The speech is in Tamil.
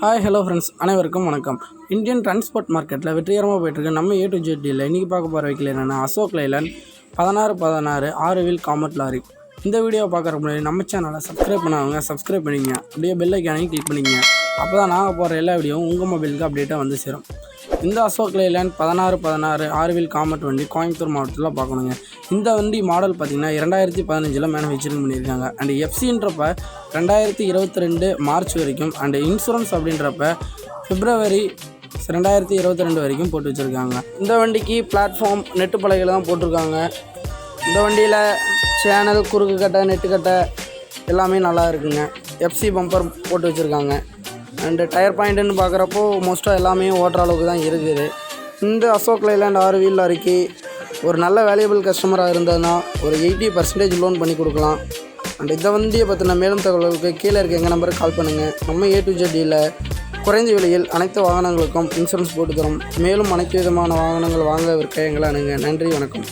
ஹாய் ஹலோ ஃப்ரெண்ட்ஸ், அனைவருக்கும் வணக்கம். இந்தியன் டிரான்ஸ்போர்ட் மார்க்கெட்டில் வெற்றிகரமாக போய்ட்டுருக்கு நம்ம A to Z டீலில் இன்றைக்கி பார்க்க போகிற வெஹிக்கிள் என்னென்னா Ashok Leyland 16 6 wheel Comet lorry. இந்த வீடியோவை பார்க்குறதுக்கு முன்னாடி நம்ம சேனலை சப்ஸ்கிரைப் பண்ணாங்க, சப்ஸ்கிரைப் பண்ணிங்க. அப்படியே பெல் ஐக்கானையும் கிளிக் பண்ணிங்க. அப்போ தான் நாங்கள் போகிற எல்லா வீடியோவும் உங்கள் மொபைலுக்கு அப்டேட்டாக வந்து சேரும். இந்த அசோக் லைலாண்ட் 16 6 வீல் காமெட் வண்டி கோயம்புத்தூர் மாவட்டத்தில் பார்க்கணுங்க. இந்த வண்டி மாடல் பார்த்திங்கன்னா 2015 மேனுஃபேக்சரிங் பண்ணியிருக்காங்க. அண்ட் எஃப்சின்றப்ப 2022 மார்ச் வரைக்கும், அண்டு இன்சூரன்ஸ் அப்படின்றப்ப பிப்ரவரி 2022 வரைக்கும் போட்டு வச்சுருக்காங்க. இந்த வண்டிக்கு பிளாட்ஃபார்ம் நெட்டு பலகையில் தான் போட்டிருக்காங்க. இந்த வண்டியில் சேனல், குறுக்கு கட்டை, நெட்டு கட்டை எல்லாமே நல்லா இருக்குங்க. எஃப்சி பம்பர் போட்டு வச்சுருக்காங்க. அண்டு டயர் பாயிண்ட்டுன்னு பார்க்குறப்போ மோஸ்ட்டாக எல்லாமே ஓட்டுற அளவுக்கு தான் இருக்குது. இந்த அசோக் லைலாண்ட் 6 வீல் லாரிக்கு ஒரு நல்ல வேல்யூபிள் கஸ்டமராக இருந்ததுன்னா ஒரு 80% லோன் பண்ணி கொடுக்கலாம். அண்ட் இந்த வண்டியை பற்றின மேலும் தகவல்களுக்கு கீழே இருக்க எங்கள் நம்பருக்கு கால் பண்ணுங்கள். நம்ம A to Z டீலில் குறைந்த விலையில் அனைத்து வாகனங்களுக்கும் இன்சூரன்ஸ் போட்டு தரோம். மேலும் அனைத்து விதமான வாகனங்கள் வாங்க விற்க எங்களை அணுங்க. நன்றி, வணக்கம்.